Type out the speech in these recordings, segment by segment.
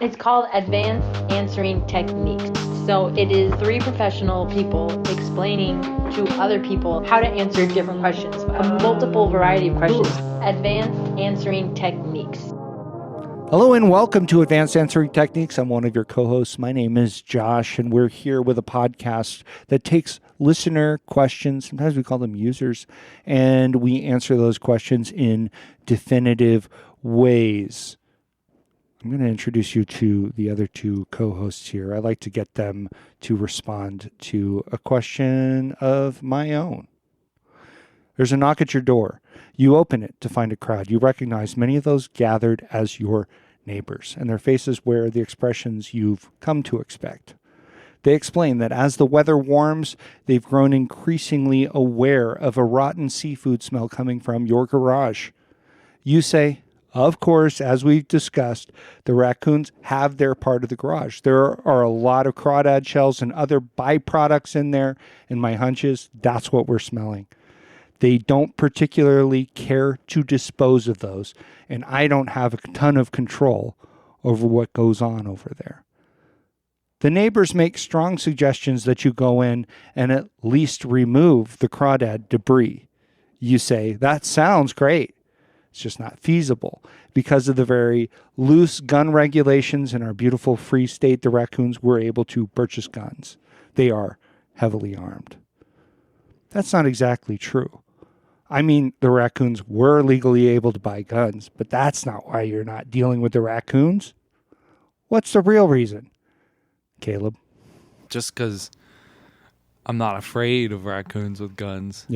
It's called Advanced Answering Techniques. So it is three professional people explaining to other people how to answer different questions, a multiple variety of questions. Advanced Answering Techniques. Hello and welcome to Advanced Answering Techniques. I'm one of your co-hosts. My name is Josh, and we're here with a podcast that takes listener questions, sometimes we call them users, and we answer those questions in definitive ways. I'm going to introduce you to the other two co-hosts here. I'd like to get them to respond to a question of my own. There's a knock at your door. You open it to find a crowd. You recognize many of those gathered as your neighbors, and their faces wear the expressions you've come to expect. They explain that as the weather warms, they've grown increasingly aware of a rotten seafood smell coming from your garage. You say, of course, as we've discussed, the raccoons have their part of the garage. There are a lot of crawdad shells and other byproducts in there, and my hunch is that's what we're smelling. They don't particularly care to dispose of those, and I don't have a ton of control over what goes on over there. The neighbors make strong suggestions that you go in and at least remove the crawdad debris. You say, that sounds great. It's just not feasible. Because of the very loose gun regulations in our beautiful free state, the raccoons were able to purchase guns. They are heavily armed. That's not exactly true. I mean, the raccoons were legally able to buy guns, but that's not why you're not dealing with the raccoons. What's the real reason? Caleb? Just because I'm not afraid of raccoons with guns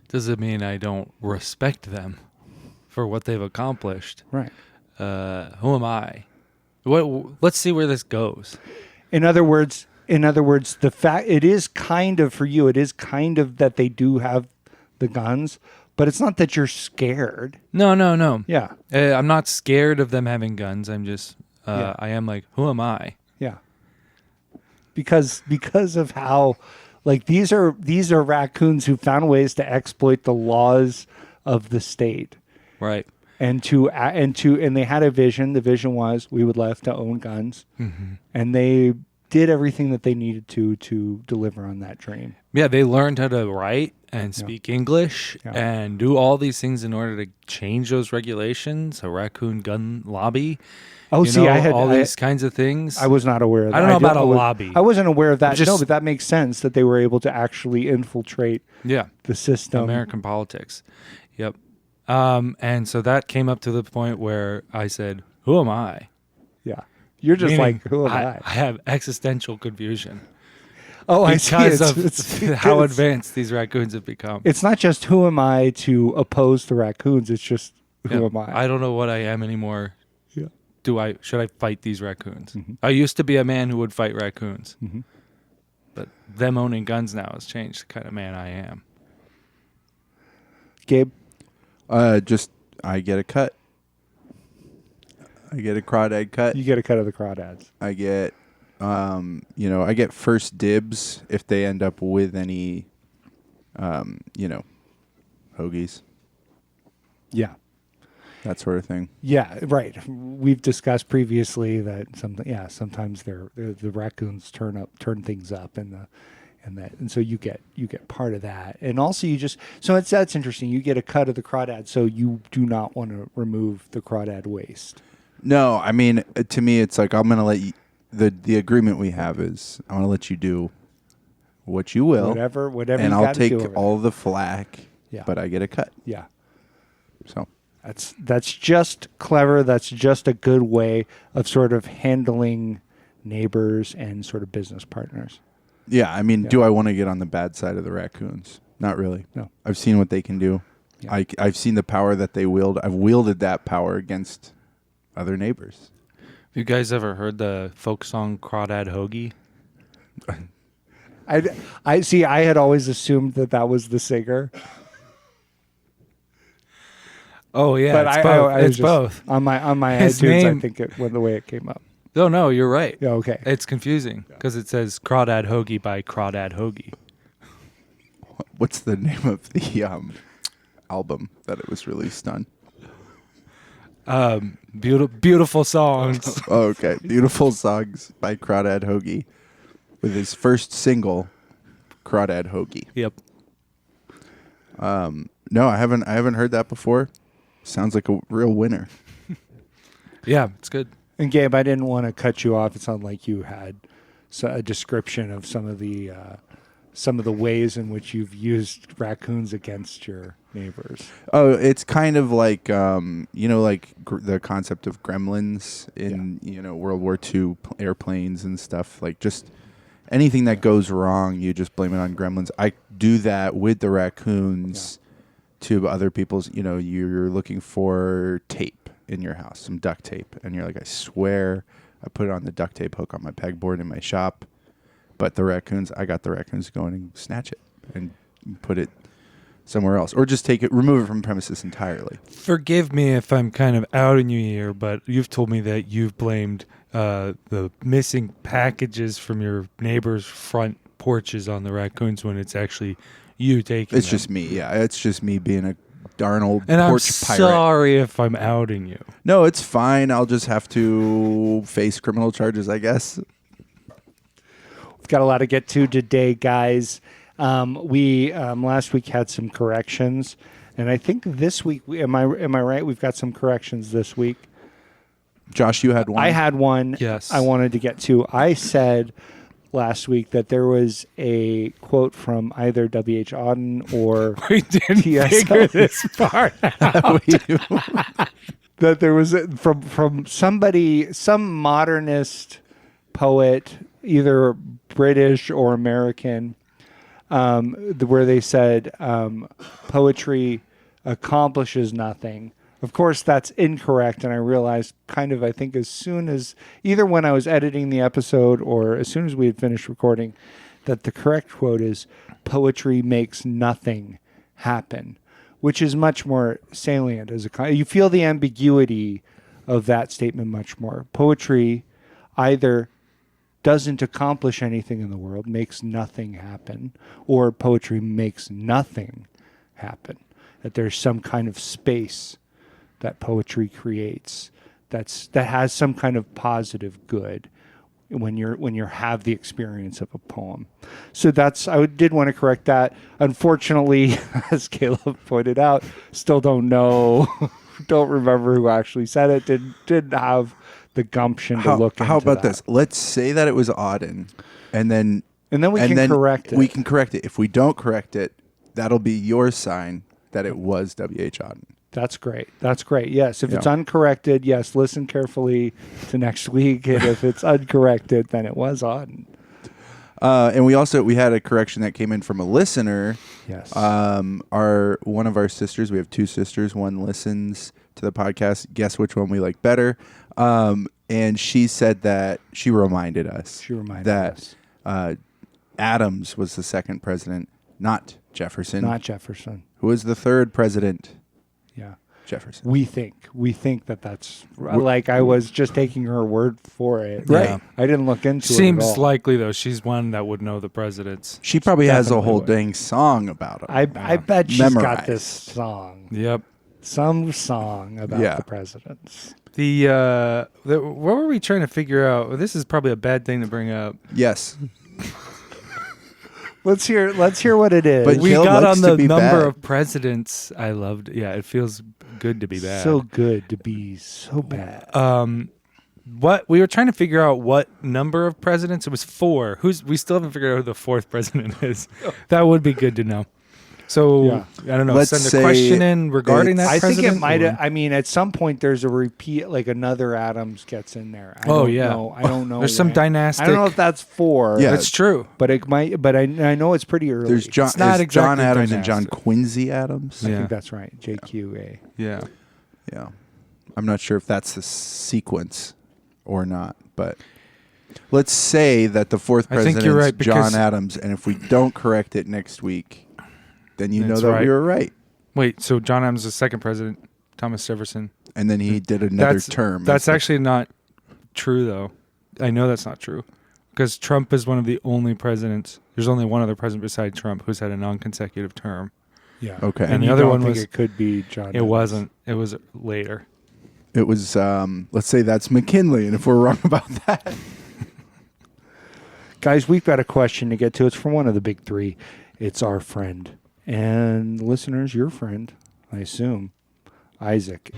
doesn't mean I don't respect them for what they've accomplished. Right. Who am I? Let's see where this goes. In other words, the fact it is kind of for you, it is kind of that they do have the guns, but it's not that you're scared. No. Yeah. I'm not scared of them having guns. I'm just, I am like, who am I? Yeah. Because of how, like, these are raccoons who found ways to exploit the laws of the state. Right. And they had a vision. The vision was we would love to own guns, and they did everything that they needed to deliver on that dream. Yeah, they learned how to write and speak English and do all these things in order to change those regulations. A raccoon gun lobby. Oh, I had all these kinds of things. I was not aware of that. I don't know about a lobby. I wasn't aware of that. No, but that makes sense that they were able to actually infiltrate the system. American politics. Yep. And so that came up to the point where I said, who am I? Yeah. You're just Meaning, like, who am I? I have existential confusion. Oh, I see. Because of how advanced these raccoons have become. It's not just who am I to oppose the raccoons. It's just who am I? I don't know what I am anymore. Yeah. Should I fight these raccoons? Mm-hmm. I used to be a man who would fight raccoons. Mm-hmm. But them owning guns now has changed the kind of man I am. Gabe? I get a cut. I get a crawdad cut. You get a cut of the crawdads. I get, I get first dibs if they end up with any, hoagies. Yeah. That sort of thing. Yeah, right. We've discussed previously that sometimes the raccoons turn things up and so you get part of that. And also that's interesting. You get a cut of the crawdad, so you do not want to remove the crawdad waste. No, I mean, to me, it's like I'm going to let you. The agreement we have is I'm going to let you do what you will, whatever, and I'll take all the flack. Yeah. But I get a cut. Yeah. So that's just clever. That's just a good way of sort of handling neighbors and sort of business partners. Yeah, I mean, do I want to get on the bad side of the raccoons? Not really. No. I've seen what they can do. Yeah. I've seen the power that they wield. I've wielded that power against other neighbors. Have you guys ever heard the folk song Crawdad Hoagie? I see. I had always assumed that was the singer. Oh yeah, but it's both. It's both. On my iTunes, I think it went the way it came up. No, you're right. Yeah, okay. It's confusing because it says Crawdad Hoagie by Crawdad Hoagie. What's the name of the album that it was released on? Beautiful songs. Oh, okay. Beautiful Songs by Crawdad Hoagie with his first single, Crawdad Hoagie. Yep. No, I haven't heard that before. Sounds like a real winner. Yeah, it's good. And Gabe, I didn't want to cut you off. It sounded like you had a description of some of the ways in which you've used raccoons against your neighbors. Oh, it's kind of like the concept of gremlins in World War II airplanes and stuff. Like just anything that goes wrong, you just blame it on gremlins. I do that with the raccoons to other people's. You're looking for tape in your house, some duct tape, and you're like, I swear I put it on the duct tape hook on my pegboard in my shop, but I got the raccoons to go in and snatch it and put it somewhere else, or just remove it from premises entirely. Forgive me if I'm kind of outing you here, but you've told me that you've blamed the missing packages from your neighbor's front porches on the raccoons when it's actually you taking them. It's just me, yeah. It's just me being a darn old and porch I'm pirate. Sorry if I'm outing you. No, it's fine. I'll just have to face criminal charges, I guess. We've got a lot to get to today, guys. We last week had some corrections, and I think this week, am I right? We've got some corrections this week. Josh, you had one. I had one. Yes. I wanted to get to. I said last week that there was a quote from either W.H. Auden or We didn't T.S. figure this part out. that there was from somebody, some modernist poet, either British or American, where they said poetry accomplishes nothing. Of course, that's incorrect, and I realized I think as soon as, either when I was editing the episode or as soon as we had finished recording, that the correct quote is, poetry makes nothing happen, which is much more salient. You feel the ambiguity of that statement much more. Poetry either doesn't accomplish anything in the world, makes nothing happen, or poetry makes nothing happen. That there's some kind of space that poetry creates that has some kind of positive good when you have the experience of a poem. So I did want to correct that. Unfortunately, as Caleb pointed out, still don't know, don't remember who actually said it. Didn't have the gumption to look into How about that. this? Let's say that it was Auden, and then we can correct it. We can correct it. If we don't correct it, that'll be your sign that it was W.H. Auden. That's great. Yes, if it's uncorrected, yes, listen carefully to next week. And if it's uncorrected, then it was Auden. And we had a correction that came in from a listener. Yes. One of our sisters, we have two sisters. One listens to the podcast. Guess which one we like better? And she said that she reminded us that Adams was the second president, not Jefferson. Not Jefferson. Who was the third president? Yeah. Jefferson. We think that's like, I was just taking her word for it. Right. Yeah. I didn't look into it at Seems all. likely, though. She's one that would know the presidents. She probably has a Definitely whole would. dang song about him. I bet she's Memorized. got this song. Yep. Some song about the presidents. What were we trying to figure out? This is probably a bad thing to bring up. Yes. Let's hear what it is. But We Caleb got likes on to the be number bad. of presidents. I loved. Yeah, it feels good to be bad. So good to be so bad. What we were trying to figure out what number of presidents. It was 4. We still haven't figured out who the 4th president is. That would be good to know. So Yeah. I don't know. Let's Send a say question in regarding that. I think president, it might or- have. I mean, at some point there's a repeat, like another Adams gets in there. I Oh, don't yeah. know. I don't know. There's some when. dynastic. I don't know if that's 4. Yeah. It's true. but it might. But I know it's pretty early. There's John, It's not there's John exactly Adams and John dynastic. Quincy Adams. I Yeah. think that's right. JQA. Yeah. Yeah. I'm not sure if that's the sequence or not, but let's say that the 4th I think president you're is right, John because- Adams, and if we don't correct it next week, then you know That's that right. we were right. Wait. So John Adams is the 2nd president. Thomas Jefferson. And then he did another term. That's actually not true, though. I know that's not true because Trump is one of the only presidents. There's only one other president beside Trump who's had a non-consecutive term. Yeah. Okay. And the you other don't one think was- it could be John. It wasn't. It was later. It was, let's say that's McKinley, and if we're wrong about that. Guys, we've got a question to get to. It's from one of the big three. It's our friend. And listeners, your friend, I assume, Isaac.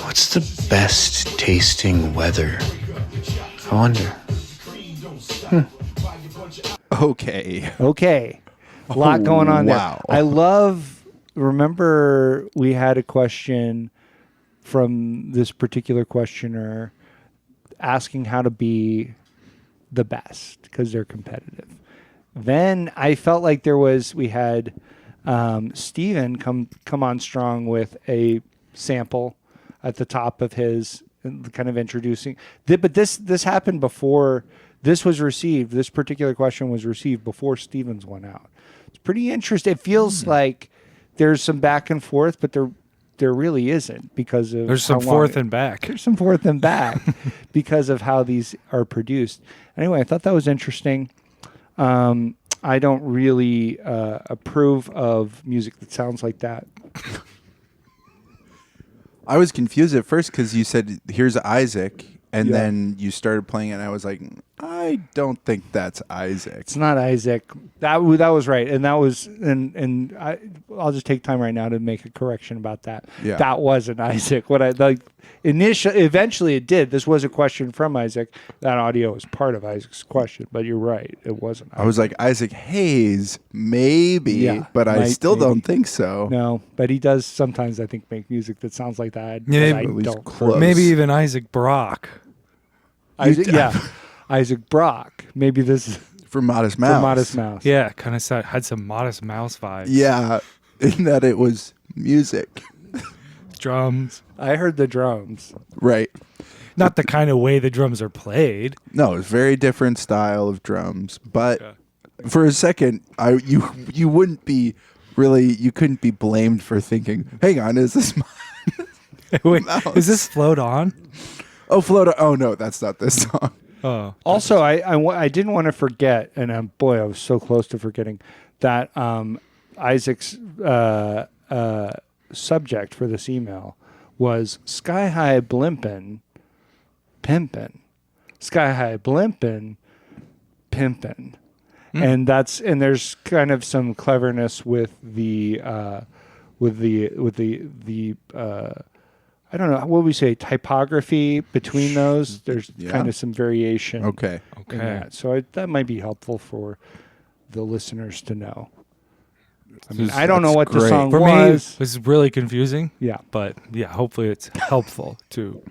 What's the best tasting weather? I wonder. Okay. A lot going on wow. there. Remember we had a question from this particular questioner asking how to be the best because they're competitive. Then I felt like we had Steven come on strong with a sample at the top of his kind of introducing. But this happened before this was received. This particular question was received before Steven's went out. It's pretty interesting. It feels like there's some back and forth, but there really isn't because of There's some forth and back. There's some forth and back because of how these are produced. Anyway, I thought that was interesting. I don't really approve of music that sounds like that. I was confused at first because you said, here's Isaac, and then you started playing it, and I was like, I don't think that's Isaac. It's not Isaac. That was right, and that was I'll just take time right now to make a correction about that. Yeah. That wasn't Isaac. Eventually it did. This was a question from Isaac. That audio was part of Isaac's question, but you're right, it wasn't. I was like, Isaac Hayes, maybe, but I still don't think so. No, but he does sometimes, I think, make music that sounds like that. Yeah, I at least don't. close. Maybe even Isaac Brock. Isaac Brock. Maybe this is For Modest Mouse. for Modest Mouse. Yeah, kind of had some Modest Mouse vibes. Yeah, in that it was music. Drums. I heard the drums. Right. Not the kind of way the drums are played. No, it's very different style of drums. But for a second, you wouldn't be really, you couldn't be blamed for thinking, hang on, is this Wait, Mouse. is this Float On? Oh, Float. Oh, no, that's not this song. Oh. Also, I didn't want to forget, and boy, I was so close to forgetting that Isaac's subject for this email was Sky High Blimpin' Pimpin'. Sky High Blimpin' Pimpin'. And there's kind of some cleverness with the I don't know, what would we say, typography between those? There's kind of some variation. Okay. In that. So that might be helpful for the listeners to know. I mean, I don't know what the great. song For me, was. this is really confusing. Yeah. But yeah, hopefully it's helpful to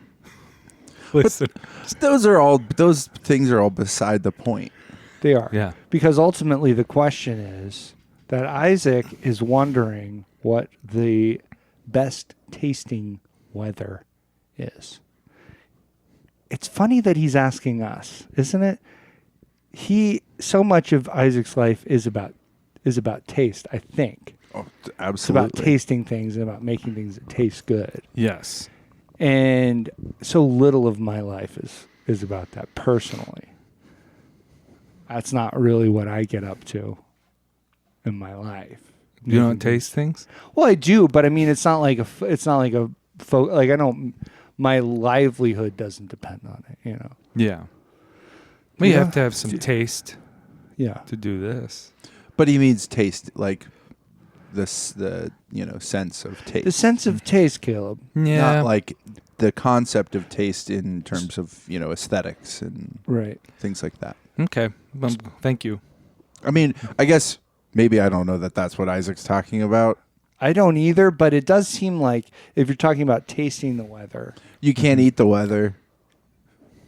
listen. Those things are all beside the point. They are. Yeah. Because ultimately the question is that Isaac is wondering what the best tasting weather is. It's funny that he's asking us, isn't it? So much of Isaac's life is about taste, I think. Oh, It's absolutely. about tasting things and about making things that taste good. Yes. And so little of my life is about that personally. That's not really what I get up to in my life. You don't taste things? Well, I do, but I mean, it's not like I don't. My livelihood doesn't depend on it, you know. Yeah. Well, you Yeah. have to have some taste Yeah. to do this. But he means taste, like the sense of taste. The sense of taste, Caleb. Yeah. Not like the concept of taste in terms of, aesthetics and Right. things like that. Okay. Thank you. I mean, I guess maybe I don't know that that's what Isaac's talking about. I don't either, but it does seem like if you're talking about tasting the weather, You can't eat the weather.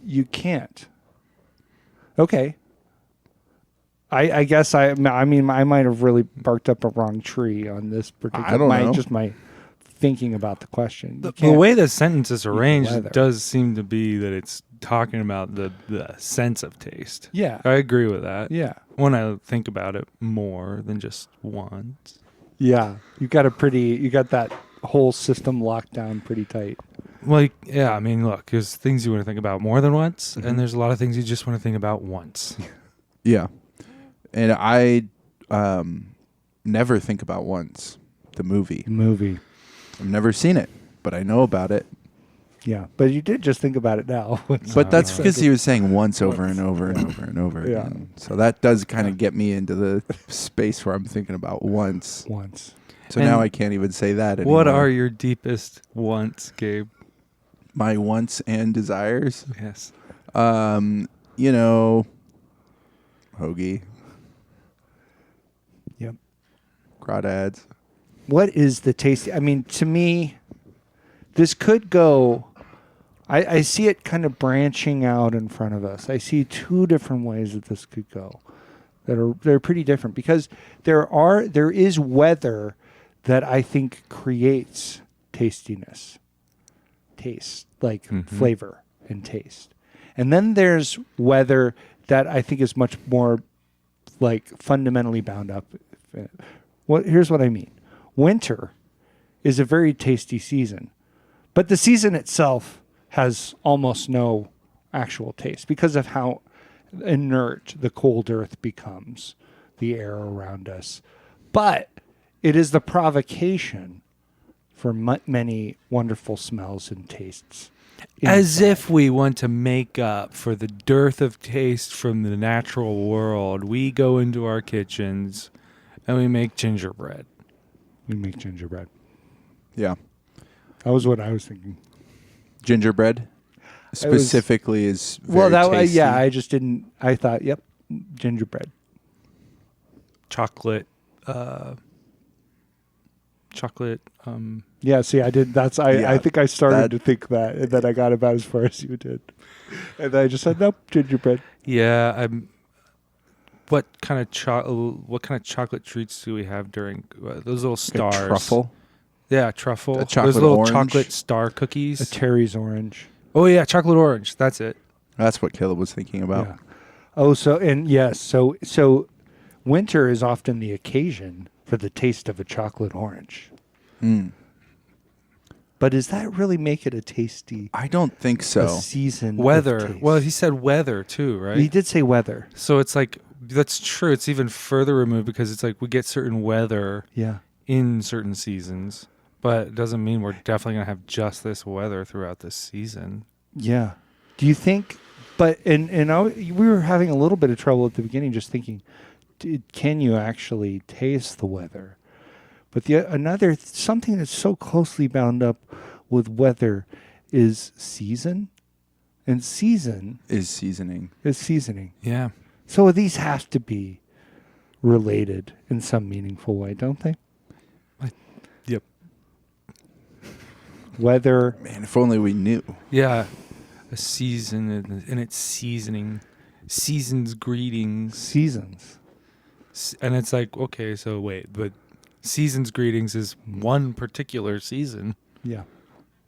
you can't. Okay. I guess I mean I might have really barked up a wrong tree on this particular. I don't know. Just my thinking about the question. You The can't- way the sentence is arranged weather. does seem to be that it's talking about the sense of taste. Yeah. I agree with that. Yeah. When I think about it more than just once. Yeah. You got that whole system locked down pretty tight. Well, yeah, I mean, look, there's things you want to think about more than once, and there's a lot of things you just want to think about once. Yeah. And I never think about once the movie. I've never seen it, but I know about it. Yeah, but you did just think about it now. But that's because he was saying once over and over and over and over Yeah. again. So that does kind of get me into the space where I'm thinking about once. So And now I can't even say that anymore. What are your deepest wants, Gabe? My wants and desires? Yes. You know, hoagie. Yep. Crawdads. What is the tasty? I mean, to me, this could go. I see it kind of branching out in front of us. I see two different ways that this could go. They're pretty different because there is weather that I think creates tastiness, taste like flavor and taste, and then there's weather that I think is much more like fundamentally bound up. Here's what I mean. Winter is a very tasty season, but the season itself has almost no actual taste because of how inert the cold earth becomes, the air around us. But it is the provocation for many wonderful smells and tastes. As inside. if we want to make up for the dearth of taste from the natural world, we go into our kitchens and we make gingerbread. We make gingerbread. Yeah. That was what I was thinking. Gingerbread specifically is very Well, that tasty. yeah, I just didn't. I thought, yep, gingerbread. Chocolate. Yeah, see, I did. That's Yeah, I think I started that- to think that, and then I got about as far as you did, and then I just said, nope, gingerbread. Yeah, what kind of chocolate treats do we have during those little stars? Truffle. Yeah, truffle. A chocolate those little orange. chocolate star cookies. A Terry's orange. Oh yeah, chocolate orange. That's it. That's what Caleb was thinking about. Yeah. Oh, so winter is often the occasion for the taste of a chocolate orange. Mm. But does that really make it a tasty I don't think a so. season? of Weather. taste? Well, he said weather too, right? He did say weather. So it's like that's true. It's even further removed because it's like we get certain weather Yeah. in certain seasons, but it doesn't mean we're definitely gonna have just this weather throughout this season. Yeah. Do you think? But we were having a little bit of trouble at the beginning, just thinking, can you actually taste the weather? But another something that's so closely bound up with weather is season, and season Is seasoning. is seasoning. Yeah. So these have to be related in some meaningful way, don't they? Yep. Weather. Man, if only we knew. Yeah. A season and its seasoning, season's greetings, Seasons. and it's like okay, so wait, but season's greetings is one particular season. Yeah.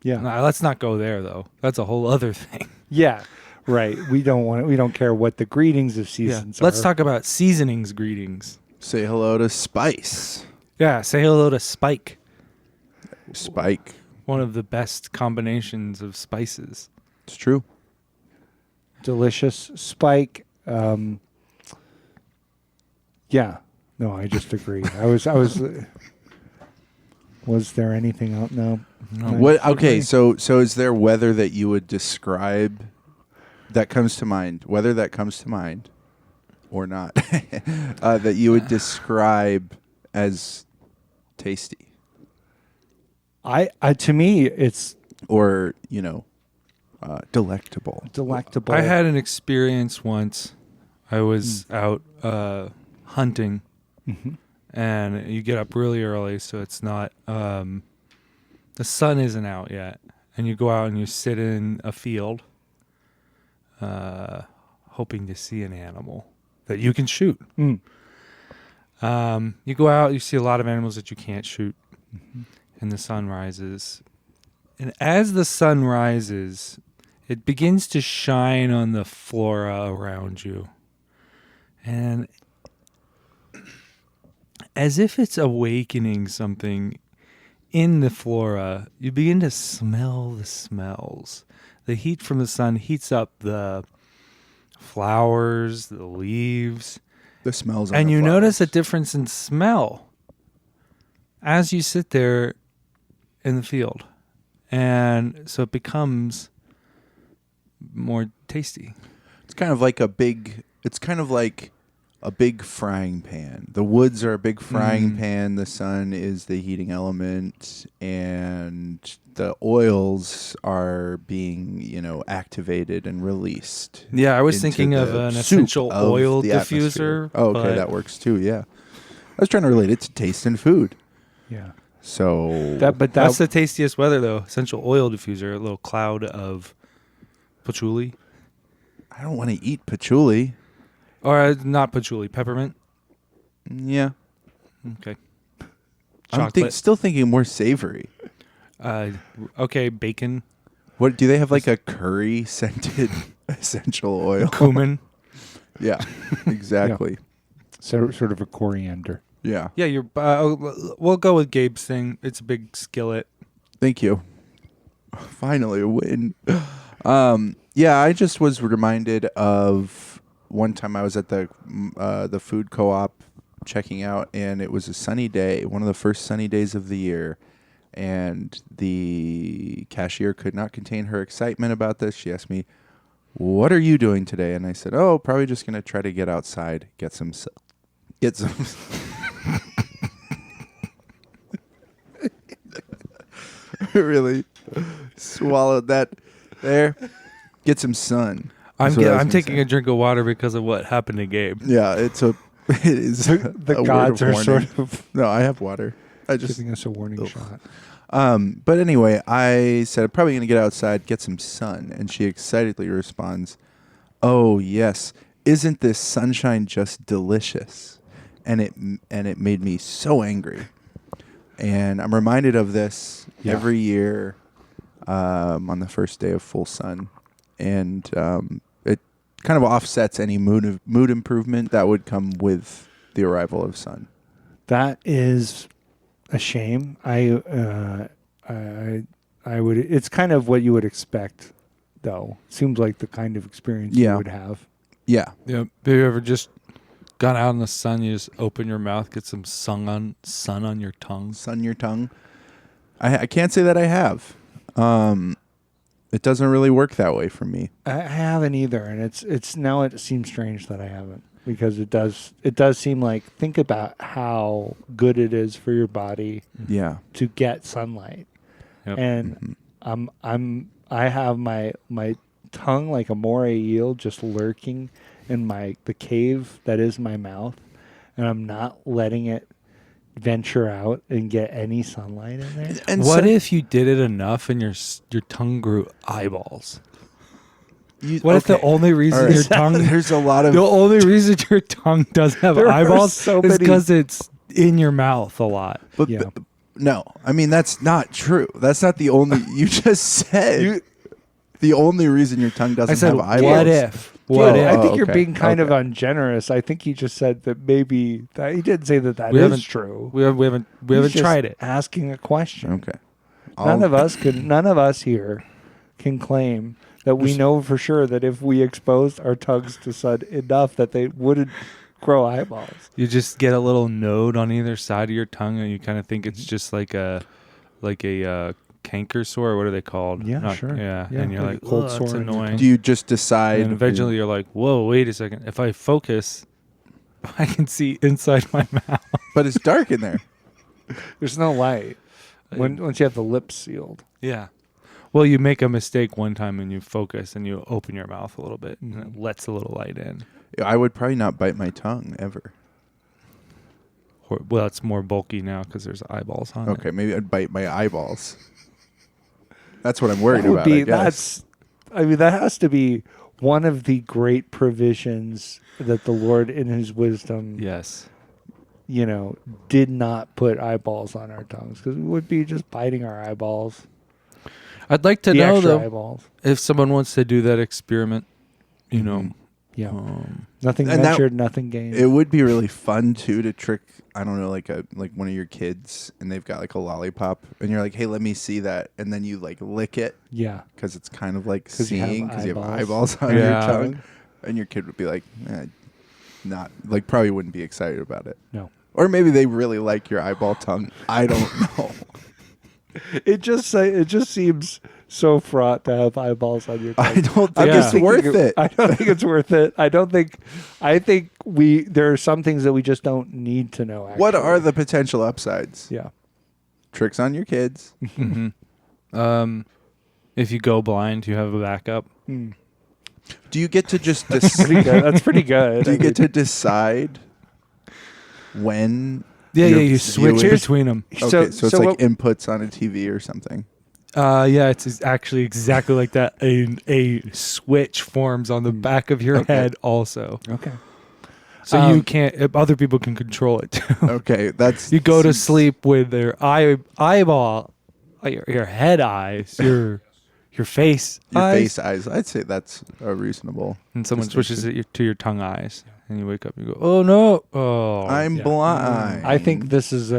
Yeah. Nah, let's not go there though. That's a whole other thing. Yeah. Right. We don't care what the greetings of seasons are. Let's talk about seasonings greetings. Say hello to Spice. Yeah, say hello to Spike. Spike. One of the best combinations of spices. It's true. Delicious Spike. Yeah. No, I just agree. I was. Was there anything else? No. What? Okay, so is there weather that you would describe that comes to mind? Weather that comes to mind, or not? That you would describe as tasty, I to me it's or delectable. delectable. I had an experience once. I was out hunting, and you get up really early, so it's not the sun isn't out yet, and you go out and you sit in a field, hoping to see an animal that you can shoot. Mm. You go out, you see a lot of animals that you can't shoot, and the sun rises. And as the sun rises, it begins to shine on the flora around you. And as if it's awakening something in the flora, you begin to smell the smells. The heat from the sun heats up the flowers, the leaves. The smells. And you notice a difference in smell as you sit there in the field. And so it becomes more tasty. It's kind of like a big frying pan. The woods are a big frying pan. The sun is the heating element, and the oils are being, activated and released. Yeah, I was into thinking of the an soup essential of oil the diffuser. atmosphere. Oh, okay, but- that works too. Yeah, I was trying to relate it to taste and food. Yeah. So That's the tastiest weather, though. Essential oil diffuser, a little cloud of patchouli. I don't want to eat patchouli. Or not patchouli, peppermint. Yeah, Okay. I'm Chocolate. still thinking more savory. Okay, bacon, What do they have, like a curry scented essential oil? cumin. Yeah, exactly. So sort of a coriander. Yeah. Yeah, we'll go with Gabe's thing. It's a big skillet. Thank you. Finally a win. Yeah, I just was reminded of one time I was at the food co-op checking out, and it was a sunny day, one of the first sunny days of the year, and the cashier could not contain her excitement about this. She asked me, "What are you doing today?" And I said, "Oh, probably just going to try to get outside, get some really swallowed that there. Get some sun. I'm That's what I was I'm gonna taking say. a drink of water because of what happened to Gabe. Yeah, it is The a word gods of are warning. sort of No, I have water. I just giving us a warning shot. but anyway, I said I'm probably gonna get outside, get some sun, and she excitedly responds, "Oh yes, isn't this sunshine just delicious?" And it made me so angry. And I'm reminded of this every year on the first day of full sun, and it kind of offsets any mood improvement that would come with the arrival of sun. That is a shame. I would. It's kind of what you would expect, though. Seems like the kind of experience Yeah. you would have. Yeah. Yeah. Have you ever just gone out in the sun? You just open your mouth, get some sun on your tongue. Sun your tongue. I can't say that I have. It doesn't really work that way for me. I haven't either, and it's now it seems strange that I haven't, because it does seem like, think about how good it is for your body Yeah. to get sunlight. Yep. And I have my tongue like a moray eel just lurking in the cave that is my mouth, and I'm not letting it venture out and get any sunlight in there. And What if you did it enough and your tongue grew eyeballs? What if the only reason All right. your tongue There's a lot of the only reason your tongue doesn't have There are eyeballs so is many- because it's in your mouth a lot. but Yeah. no, I mean that's not true. That's not the only. You just said the only reason your tongue doesn't I said, have eyeballs. what if? Dude, What I if? think you're okay, being kind of okay. ungenerous. I think he just said that maybe that he didn't say that We is haven't- true. We haven't He's just tried it. Asking a question. Okay. None of us here can claim that we know for sure that if we exposed our tongues to sun enough that they wouldn't grow eyeballs. You just get a little node on either side of your tongue, and you kind of think it's just like a canker sore. What are they called? Yeah, sure. Yeah, Yeah, and you're like like, a cold "Ugh, sore that's in your annoying." Do you just decide? And eventually you're like, whoa, wait a second. If I focus, I can see inside my mouth. But it's dark in there. There's no light once you have the lips sealed. Yeah. Well, you make a mistake one time and you focus and you open your mouth a little bit and it lets a little light in. I would probably not bite my tongue ever. Well, it's more bulky now because there's eyeballs on it. Okay, maybe I'd bite my eyeballs. That's what I'm worried That would about. be I guess. that has to be one of the great provisions that the Lord in his wisdom Yes. did not put eyeballs on our tongues, because we would be just biting our eyeballs. I'd like to The know, extra though, eyeballs. if someone wants to do that experiment, you know. Yeah. Um, Nothing And that- ventured, nothing gained. It would be really fun too to trick, I don't know, like one of your kids, and they've got like a lollipop, and you're like, "Hey, let me see that," and then you like lick it yeah. because it's kind of like 'Cause you have seeing because you have eyeballs. eyeballs on Yeah. your tongue, and your kid would be like, not like probably wouldn't be excited about it. No. Or maybe they really like your eyeball tongue. I don't know. It just seems so fraught to have eyeballs on your tongue. I don't think I'm just it's thinking worth it. I don't think it's worth it. I think there are some things that we just don't need to know. Actually. What are the potential upsides? Yeah. Tricks on your kids. If you go blind, you have a backup. Do you get to just Pretty good. That's pretty good. do you get to decide when? Yeah, you're you switch viewing? between them. Okay, So- so it's so like what- inputs on a TV or something. Yeah, it's actually exactly like that. A switch forms on the back of your Okay. head also. Okay. So you can't, other people can control it too. Okay, that's You go to sleep with their eyeball, your head eyes, your face Your eyes, face eyes. I'd say that's a reasonable. and someone distinction. switches it to your tongue eyes, and you wake up and you go, "Oh no! Oh, I'm yeah. blind. I think this is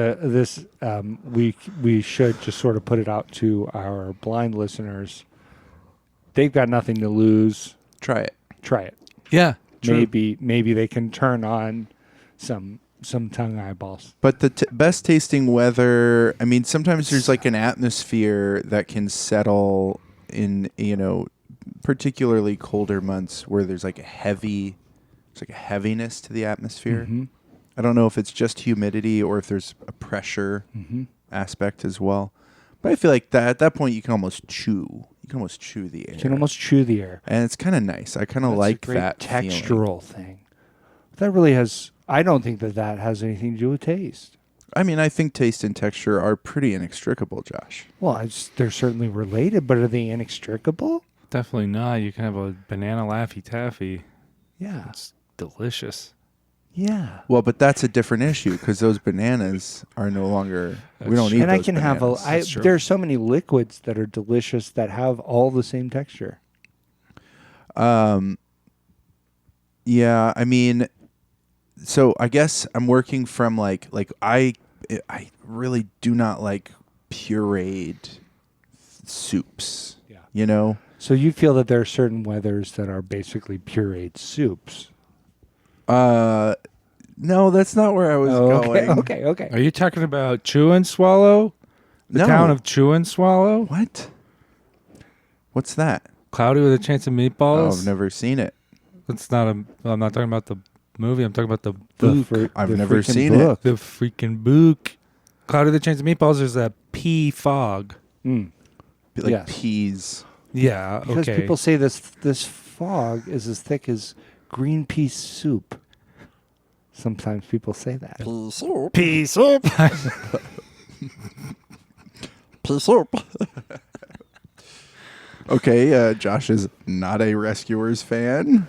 we should just sort of put it out to our blind listeners. They've got nothing to lose. Try it. Try it. yeah, true. Maybe they can turn on some tongue eyeballs. But the best tasting weather, I mean, sometimes there's like an atmosphere that can settle in, particularly colder months where there's like a heaviness to the atmosphere. Mm-hmm. I don't know if it's just humidity or if there's a pressure aspect as well. But I feel like that at that point you can almost chew. You can almost chew the air. You can almost chew the air. And it's kind of nice. I kind of That's like a great that textural feeling. thing. That really has. I don't think that has anything to do with taste. I mean, I think taste and texture are pretty inextricable, Josh. Well, they're certainly related, but are they inextricable? Definitely not. You can have a banana Laffy Taffy. Yeah. It's delicious. Yeah. Well, but that's a different issue because those bananas are no longer. We don't eat And those I can bananas. That's true. there are so many liquids that are delicious that have all the same texture. Yeah, I mean, so I guess I'm working from like I really do not like pureed soups. Yeah. You know? So you feel that there are certain weathers that are basically pureed soups. No, that's not where I was going. Okay. Are you talking about Chew and Swallow? The No. town of Chew and Swallow? What? What's that? Cloudy with a Chance of Oh, Meatballs? I've never seen it. It's not a. I'm not talking about the movie. I'm talking about the The book. I've the never freaking seen it. book. The freaking book. Cloudy with a Chance of Meatballs. There's a pea fog. Mm. Be like Yes. peas. Yeah. Because okay. people say this fog is as thick as green pea soup. Sometimes people say that. pea soup. Pea soup. Okay, Josh is not a Rescuers fan.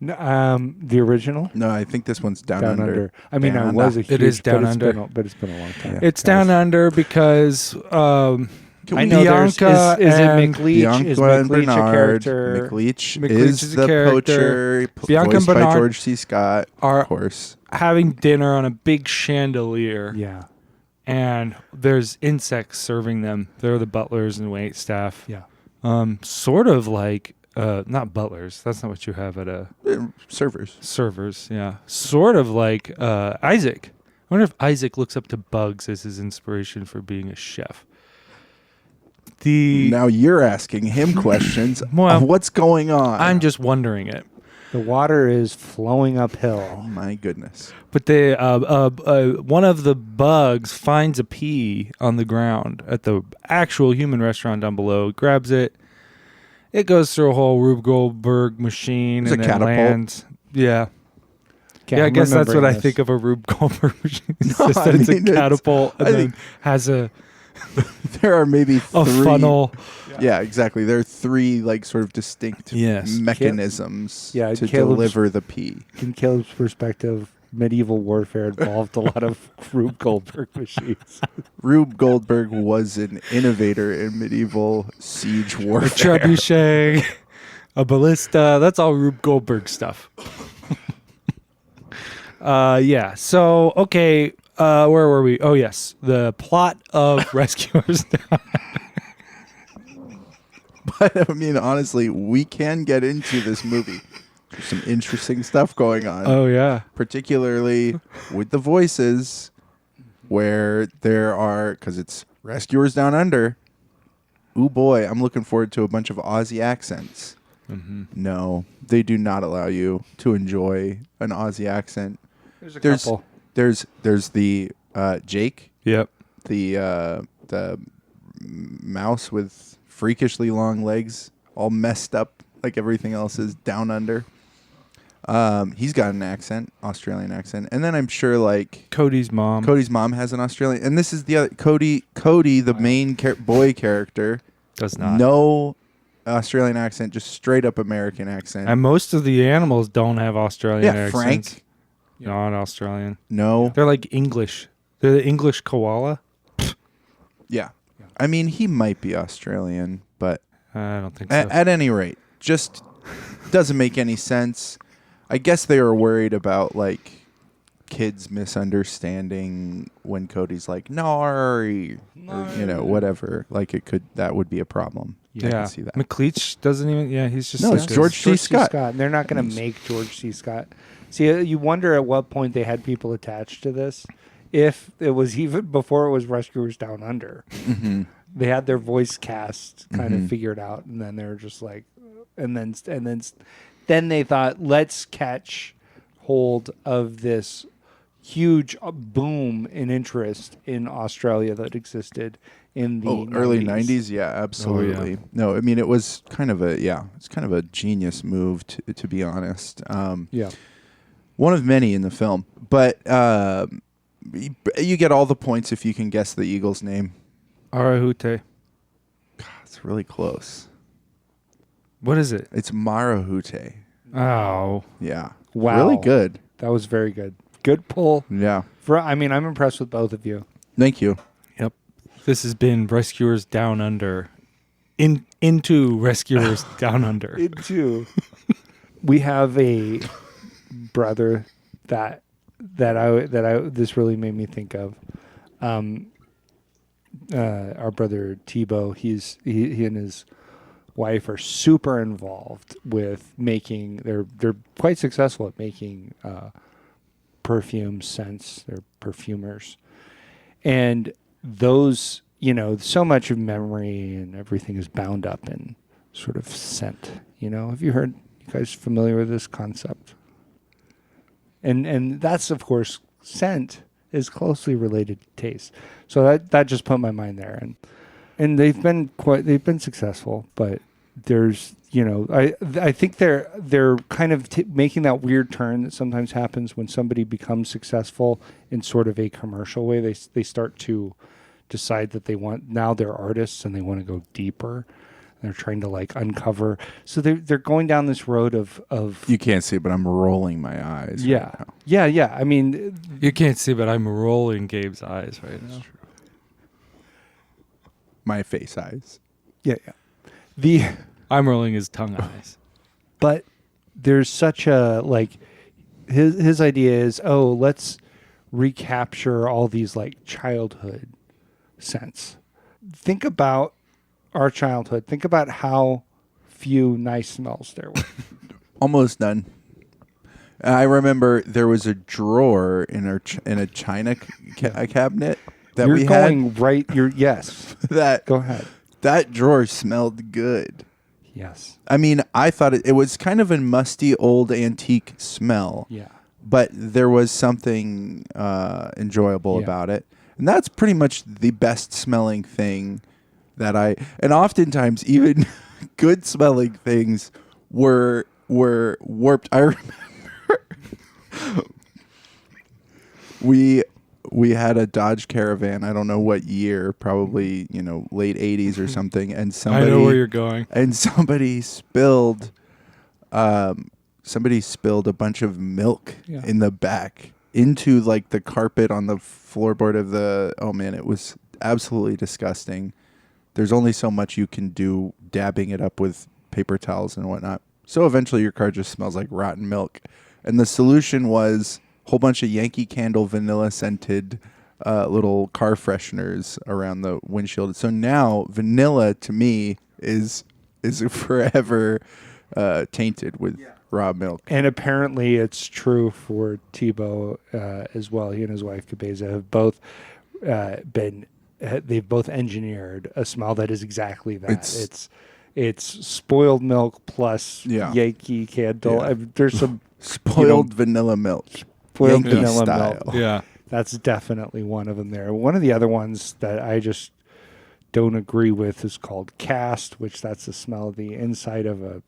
No, the original No, I think this one's Down, Down Under. I mean, Down I was a Under. huge, It is Down but Under. but it's been a long time. It's guys. down under because I know there's Bianca is it and McLeach? Bianca Is and McLeach a Bernard. character? McLeach McLeach is is a the character. poacher. Bianca Voiced and by Bernard George C. Scott, are of course. having dinner on a big chandelier. Yeah, And there's insects serving them. They're the butlers and wait staff. yeah. Sort of like not butlers. That's not what you have at a Servers. servers. Yeah, sort of like Isaac. I wonder if Isaac looks up to bugs as his inspiration for being a chef. Now you're asking him questions Well, of what's going on. I'm just wondering it. The water is flowing Oh uphill. my goodness. But they, one of the bugs finds a pea on the ground at the actual human restaurant down below, grabs it. It goes through a whole Rube Goldberg machine It's and a then catapult. lands. Yeah. Okay, Yeah, I I'm guess that's what remembering I this. think of a Rube Goldberg machine. It's No, just I that it's a mean, it's- catapult and I then think- has a There are maybe a three. funnel. Yeah, exactly. There are three like sort of distinct Yes. mechanisms Yeah, to Caleb's- deliver the pea. In Caleb's perspective, medieval warfare involved a lot of Rube Goldberg machines. Rube Goldberg was an innovator in medieval siege A warfare. trebuchet, a ballista. That's all Rube Goldberg stuff. Yeah. So, okay. Where were we? Oh, yes. The plot of Rescuers Down. But I mean, honestly, we can get into this movie. There's some interesting stuff going on. Oh yeah. Particularly with the voices, where there are, because it's Rescuers Down Under. Ooh boy, I'm looking forward to a bunch of Aussie accents. Mm-hmm. No, they do not allow you to enjoy an Aussie accent. There's a There's couple. there's the Jake, Yep. the mouse with freakishly long legs, all messed up like everything else is down under. He's got an accent, Australian accent, and then I'm sure like Cody's mom. Cody's mom has an Australian, and this is the other Cody, the main boy character, does not. no Australian accent, just straight up American accent. And most of the animals don't have Australian yeah, accents. Frank, Not Australian. no, They're like English. They're the English koala. yeah. I mean, he might be Australian, but I don't think so. at any rate, just doesn't make any sense. I guess they were worried about like kids misunderstanding when Cody's like "Nari," or whatever. Like that would be a problem. I yeah. can see that. McLeach doesn't even. Yeah, he's just. No, it's like George C. Scott. And they're not going to make George C. Scott. See, you wonder at what point they had people attached to this. If it was even before it was Rescuers Down Under, they had their voice cast kind of figured out, and then they were just like, and then they thought, let's catch hold of this huge boom in interest in Australia that existed in the early 90s. Yeah, absolutely. Oh, yeah. No, I mean it was kind of it's kind of a genius move to be honest. Yeah. One of many in the film, but you get all the points if you can guess the eagle's name. Arahute. It's really close. What is it? It's Marahute. Oh. Yeah. Wow. Really good. That was very good. Good pull. Yeah. I'm impressed with both of you. Thank you. Yep. This has been Rescuers Down Under. Into Rescuers Down Under. Into. We have a brother that I this really made me think of. Our brother Tebow, he and his wife are super involved with making. They're quite successful at making perfume scents. They're perfumers, and those, so much of memory and everything is bound up in sort of scent. Have you guys familiar with this concept? And that's, of course, scent is closely related to taste. So that just put my mind there, and they've been successful, but there's I think they're kind of making that weird turn that sometimes happens when somebody becomes successful in sort of a commercial way. They start to decide that they're artists and they want to go deeper. They're trying to uncover. So they're going down this road of You can't see, but I'm rolling my eyes. yeah. Right now. Yeah. I mean, You can't see, but I'm rolling Gabe's eyes right now. My face eyes. yeah. I'm rolling his tongue eyes. But there's such a his idea is, let's recapture all these childhood scents. Think about our childhood. Think about how few nice smells there were. Almost none. I remember there was a drawer in a china cabinet that we had. Yes. That Go ahead. That drawer smelled good. Yes. I mean, I thought it was kind of a musty old antique smell. Yeah. But there was something enjoyable about it. And that's pretty much the best smelling thing and oftentimes even good smelling things were warped. I remember we had a Dodge Caravan, I don't know what year, probably, late 80s or something, and I know where you're going. And somebody spilled a bunch of milk in the back into the carpet on the floorboard of it was absolutely disgusting. There's only so much you can do dabbing it up with paper towels and whatnot. So eventually your car just smells like rotten milk. And the solution was a whole bunch of Yankee Candle vanilla scented little car fresheners around the windshield. So now vanilla to me is forever tainted with raw milk. And apparently it's true for Tebow as well. He and his wife Cabeza have both they've both engineered a smell that is exactly that. It's spoiled milk plus Yankee Candle. Yeah. There's some Spoiled vanilla milk. spoiled Yankee vanilla style. milk. Yeah. That's definitely one of them there. One of the other ones that I just don't agree with is called cast, which that's the smell of the inside of a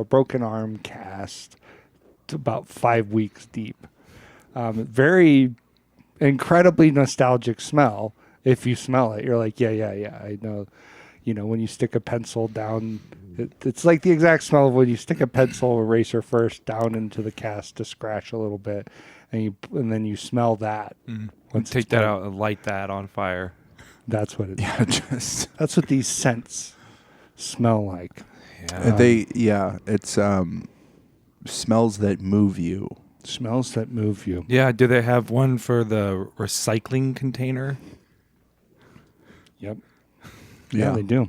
broken arm cast. It's about 5 weeks deep. Very incredibly nostalgic smell. If you smell it, you're like, yeah, I know. You know, when you stick a pencil down, it's like the exact smell of when you stick a pencil eraser first down into the cast to scratch a little bit, and then you smell that. Once take that out and light that on fire. That's what it is. Yeah, That's what these scents smell like. Yeah. It's smells that move you. Smells that move you. Yeah, do they have one for the recycling container? Yep. Yeah, they do.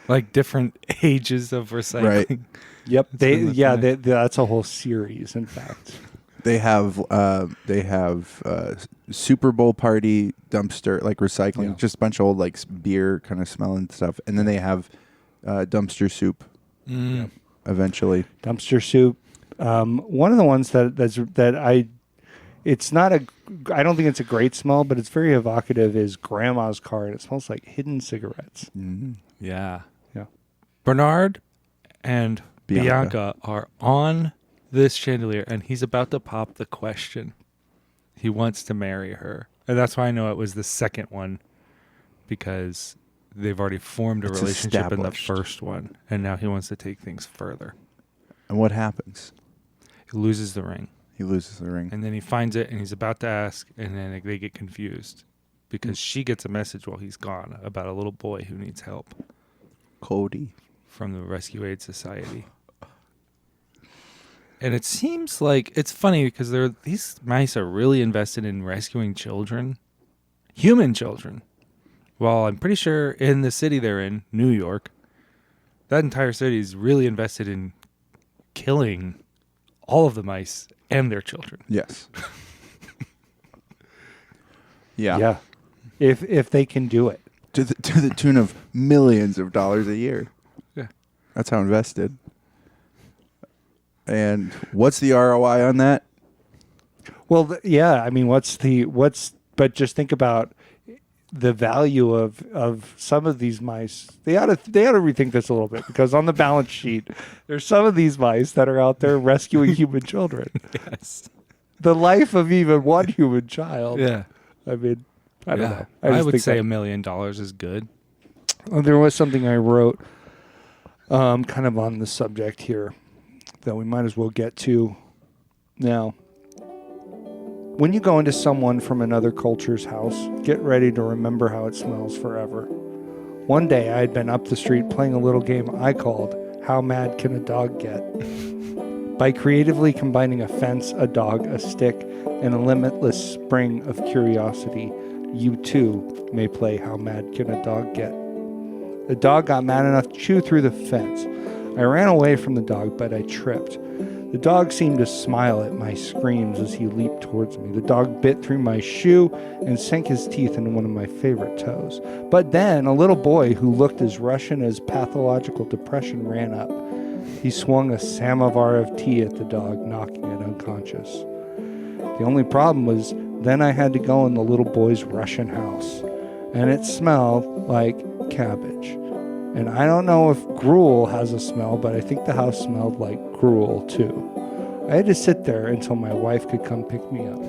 Like different ages of recycling. Right. Yep. That's That's a whole series, in fact. They have Super Bowl party dumpster, like recycling, just a bunch of old like beer kind of smelling stuff, and then they have dumpster soup. Eventually, Dumpster soup. One of the ones I don't think it's a great smell, but it's very evocative, is grandma's car, and it smells like hidden cigarettes. Yeah. Yeah. Bernard and Bianca. Bianca are on this chandelier, and he's about to pop the question. He wants to marry her. And that's why I know it was the second one, because they've already formed a relationship in the established. first one, and now he wants to take things further. and what happens? He loses the ring, He loses the ring. and then he finds it, and he's about to ask, and then they get confused because she gets a message while he's gone about a little boy who needs help Cody. from the Rescue Aid Society. And it seems like it's funny because these mice are really invested in rescuing children, human children. Well, I'm pretty sure in the city they're in, New York, that entire city is really invested in killing all of the mice and their children. Yes. Yeah. Yeah. If they can do it. To the tune of millions of dollars a year. Yeah. That's how invested. And what's the ROI on that? Well, yeah. I mean, but just think about the value of some of these mice. They ought to rethink this a little bit, because on the balance sheet, there's some of these mice that are out there rescuing human children. Yes. The life of even one human child. Yeah. I mean, I don't know. I just would think say that- $1 million is good. There was something I wrote kind of on the subject here that we might as well get to now. When you go into someone from another culture's house, get ready to remember how it smells forever. One day I had been up the street playing a little game I called How Mad Can a Dog Get? By creatively combining a fence, a dog, a stick, and a limitless spring of curiosity, you too may play How Mad Can a Dog Get? The dog got mad enough to chew through the fence. I ran away from the dog, but I tripped. The dog seemed to smile at my screams as he leaped towards me. The dog bit through my shoe and sank his teeth into one of my favorite toes. But then a little boy who looked as Russian as pathological depression ran up. He swung a samovar of tea at the dog, knocking it unconscious. The only problem was then I had to go in the little boy's Russian house, and it smelled like cabbage. And I don't know if gruel has a smell, but I think the house smelled like gruel too. I had to sit there until my wife could come pick me up.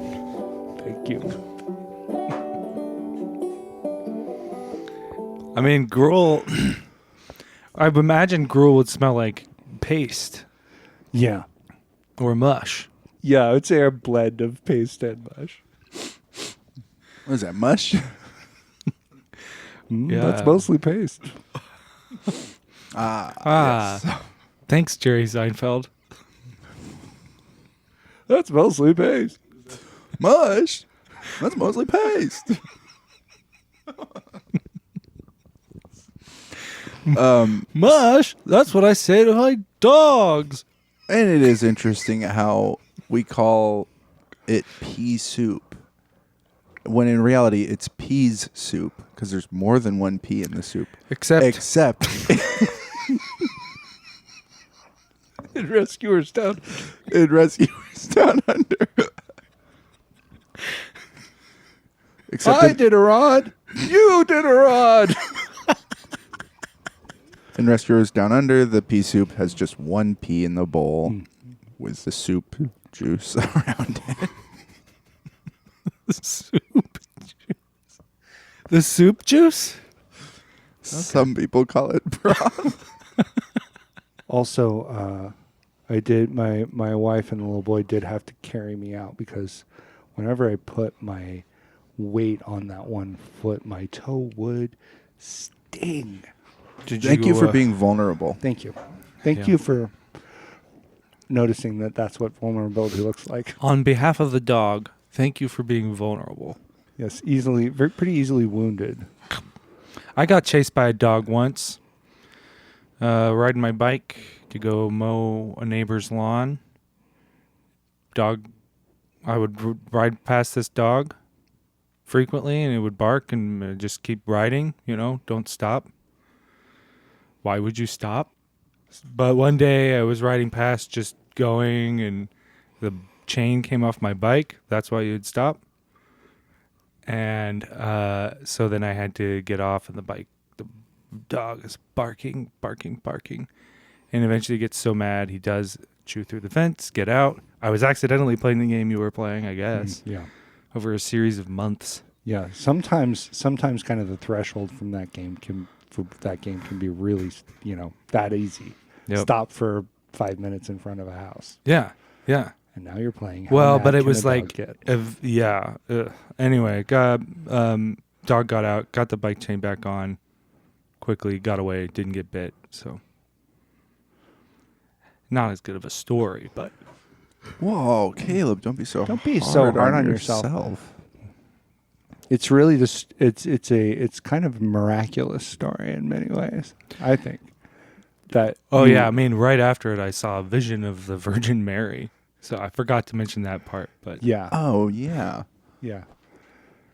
Thank you. I mean, gruel. I would imagine gruel would smell like paste Yeah. or mush. Yeah, I would say a blend of paste and mush. What is that, mush? Yeah. That's mostly paste. Yes. Thanks, Jerry Seinfeld. That's mostly paste. Mush? That's mostly paste. Mush? That's what I say to my dogs. And it is interesting how we call it pea soup, when in reality it's peas soup, because there's more than one pea in the soup. Except In Rescuers Down. in Rescuers Down Under. Except I did a rod. You did a rod. in Rescuers Down Under, the pea soup has just one pea in the bowl with the soup juice around it. The soup juice? Some people call it broth. Also, I did my wife and the little boy did have to carry me out because whenever I put my weight on that one foot, my toe would sting. Thank you for being vulnerable. Thank you. Thank Yeah. you for noticing that that's what vulnerability looks like. On behalf of the dog, thank you for being vulnerable. Yes, pretty easily wounded. I got chased by a dog once, riding my bike to go mow a neighbor's lawn. I would ride past this dog frequently, and it would bark and just keep riding, don't stop. Why would you stop? But one day I was riding past, just going, and the chain came off my bike. That's why you'd stop. And so then I had to get off, and the dog is barking, and eventually gets so mad he does chew through the fence, get out. I was accidentally playing the game you were playing, I guess, Yeah. over a series of months. Yeah. Sometimes kind of the threshold from that game can be really, that easy. Yep. Stop for 5 minutes in front of a house. Yeah, yeah. And now you're playing. How Well, mad but it can was a dog like, get? Anyway, dog got out, got the bike chain back on, quickly got away, didn't get bit. So not as good of a story, but Whoa, Caleb, don't be so hard on yourself. It's really it's kind of a miraculous story in many ways. I think that. I mean, right after it, I saw a vision of the Virgin Mary. So I forgot to mention that part, but Yeah. Oh, yeah. Yeah.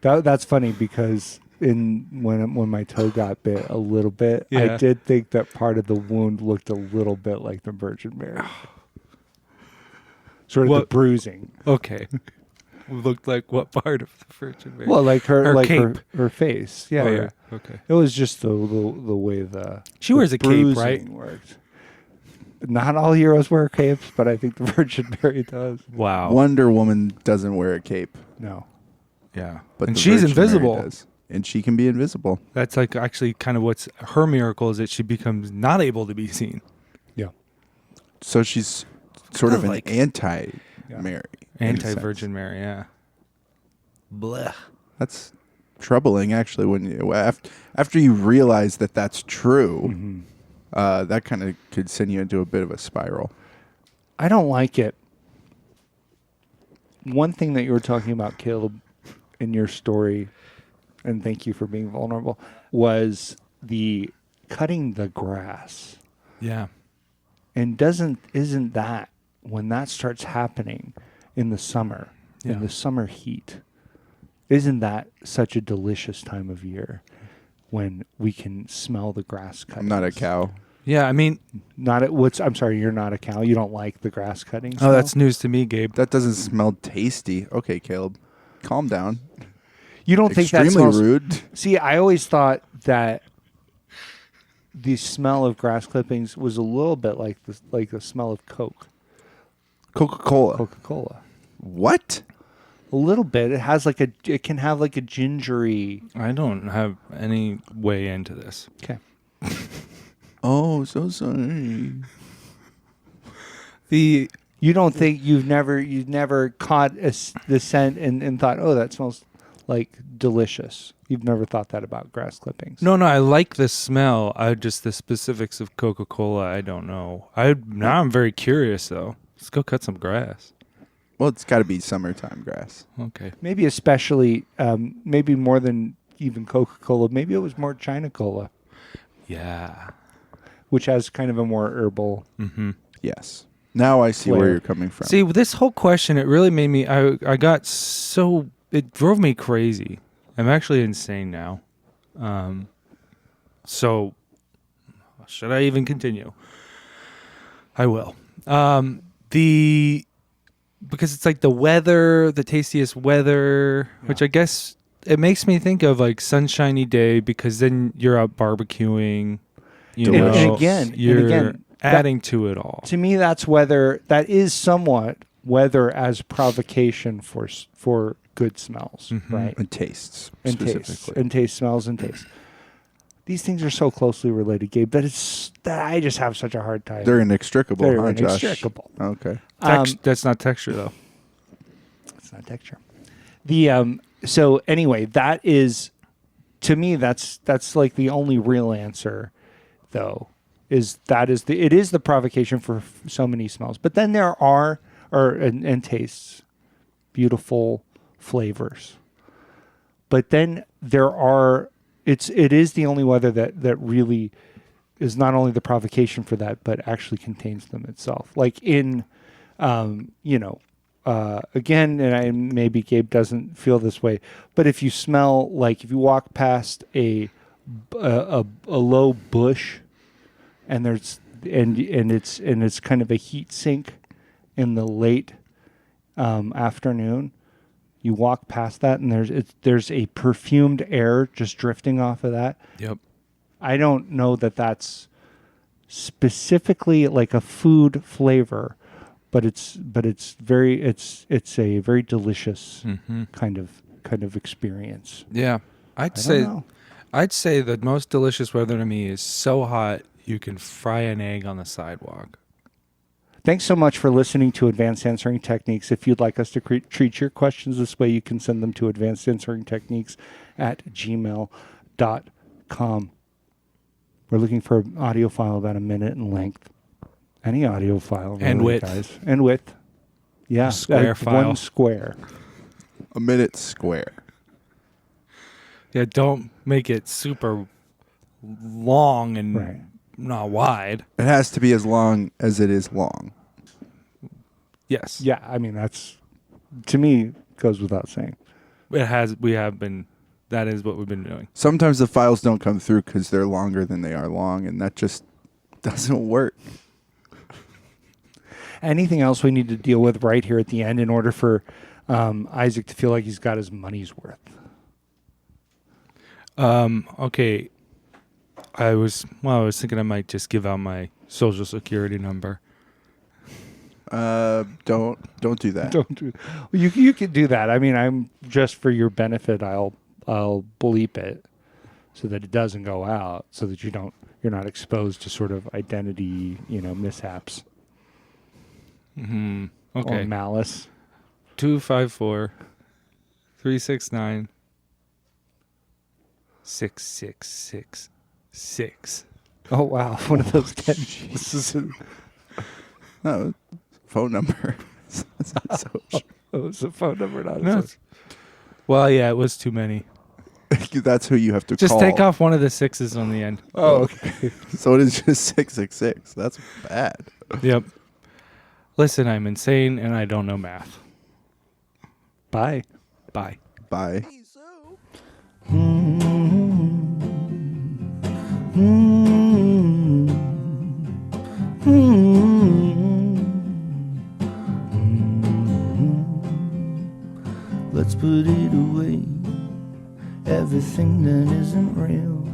That's funny because when my toe got bit a little bit, Yeah. I did think that part of the wound looked a little bit like the Virgin Mary. Sort of the bruising. okay. Looked like what part of the Virgin Mary? Well, like Her cape. her face. Yeah. Oh, yeah. yeah. Okay. It was just the way She the wears a cape, bruising right? worked. Not all heroes wear capes, but I think the Virgin Mary does. Wow. Wonder Woman doesn't wear a cape, No. Yeah. but And the she's Virgin Mary invisible. does. And she can be invisible. That's like actually kind of what's her miracle is that she becomes not able to be seen. Yeah. So she's sort of an Like- anti-Mary. in a Anti-Virgin sense. Mary, yeah. Blech. That's troubling, actually, when you after you realize that that's true. Mm-hmm. That kind of could send you into a bit of a spiral. I don't like it. One thing that you were talking about, Caleb, in your story, and thank you for being vulnerable, was the cutting the grass. Yeah. And isn't that when that starts happening in the summer, Yeah. in the summer heat, isn't that such a delicious time of year when we can smell the grass cutting? I'm not a cow. Yeah, I mean, I'm sorry, you're not a cow. You don't like the grass cutting. oh, that's news to me, Gabe. That doesn't smell tasty. Okay, Caleb, calm down. You don't think that Extremely smells rude. See, I always thought that the smell of grass clippings was a little bit like the smell of Coca-Cola. Coca-Cola. What? A little bit. It can have like a gingery. I don't have any way into this. Okay. Oh, so sorry. The You don't think you've never caught the scent and thought, oh, that smells like delicious. You've never thought that about grass clippings. No, I like the smell. I just the specifics of Coca-Cola, I don't know. Now I'm very curious though. Let's go cut some grass. Well, it's got to be summertime grass. Okay. Maybe especially, maybe more than even Coca-Cola. Maybe it was more China Cola, Yeah. which has kind of a more herbal. Mm-hmm. Yes. Now I see where Flair. you're coming from. See, with this whole question, it really made me. I got so it drove me crazy. I'm actually insane now. So should I even continue? I will. Because it's like the weather, the tastiest weather, which I guess it makes me think of like sunshiny day because then you're out barbecuing. You know, And again, you're adding to it all. To me, that's weather. That is somewhat weather as provocation for good smells, right? And tastes And specifically. tastes, and taste, smells, and taste. These things are so closely related, Gabe, that I just have such a hard time. They're inextricable, They're huh, Josh? inextricable. Okay. That's not texture though. It's not texture. So anyway, that is, to me, that's like the only real answer, though. It is the provocation for so many smells, but then there are and tastes, beautiful flavors, but then there are. It is the only weather that really is not only the provocation for that, but actually contains them itself. Like in, again, and maybe Gabe doesn't feel this way, but if you smell, like if you walk past a low bush, and it's kind of a heat sink in the late afternoon. You walk past that, and there's a perfumed air just drifting off of that. Yep. I don't know that that's specifically like a food flavor, but it's a very delicious kind of experience. Yeah, I'd say the most delicious weather to me is so hot you can fry an egg on the sidewalk. Thanks so much for listening to Advanced Answering Techniques. If you'd like us to treat your questions this way, you can send them to advancedansweringtechniques@gmail.com. We're looking for an audio file about a minute in length. Any audio file. And really, width. Guys. And width. Yeah. A square file. 1 square. A minute square. Yeah, don't make it super long and Right. not wide. It has to be as long as it is long. Yes. Yeah, I mean, that's, to me, goes without saying. That is what we've been doing. Sometimes the files don't come through because they're longer than they are long, and that just doesn't work. Anything else we need to deal with right here at the end in order for Isaac to feel like he's got his money's worth? Okay. I was thinking I might just give out my social security number. Don't do that. Don't do. You can do that. I mean, I'm just for your benefit. I'll bleep it so that it doesn't go out, so that you're not exposed to sort of identity mishaps Mm-hmm. Okay. or malice. 254-369-6666. Oh wow, one of those 10. No, phone number. It's not social. Oh, it's a phone number, not a No. social. Well, yeah, it was too many. That's who you have to Just call. take off one of the sixes on the end. Oh, okay. So it is just 666. That's bad. Yep. Listen, I'm insane and I don't know math. Bye. Bye. Bye. Let's put it away, everything that isn't real.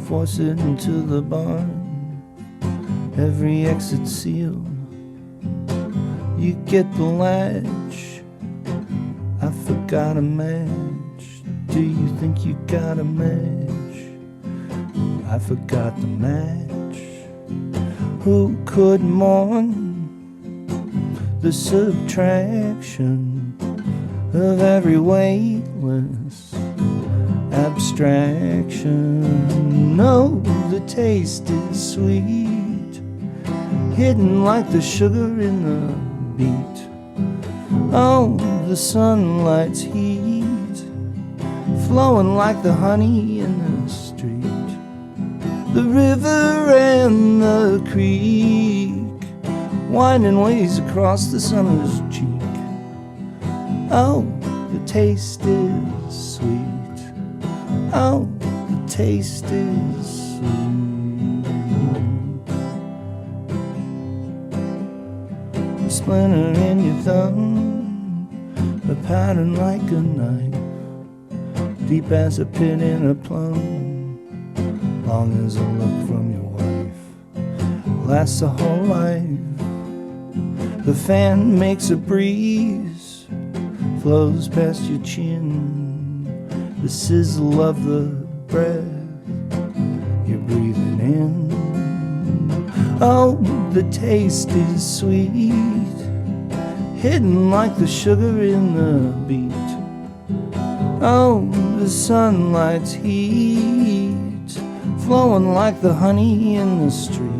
Force it into the barn, every exit sealed. You get the latch, I forgot a match. Do you think you got a match? I forgot the match. Who could mourn the subtraction of every weightless abstraction? No, the taste is sweet, hidden like the sugar in the beet. Oh, the sunlight's heat, flowing like the honey in the street. The river and the creek winding ways across the summer's cheek. Oh, the taste is sweet. Oh, the taste is sweet. A splinter in your thumb, a pattern like a knife, deep as a pit in a plum, long as a look from your wife, lasts a whole life. The fan makes a breeze, flows past your chin, the sizzle of the breath you're breathing in. Oh, the taste is sweet, hidden like the sugar in the beet. Oh, the sunlight's heat, flowing like the honey in the street.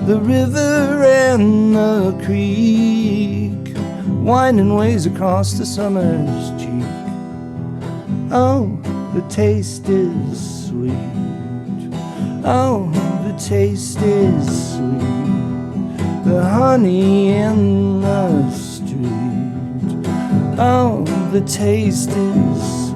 The river and the creek, winding ways across the summer's cheek. Oh, the taste is sweet. Oh, the taste is sweet. The honey in the street. Oh, the taste is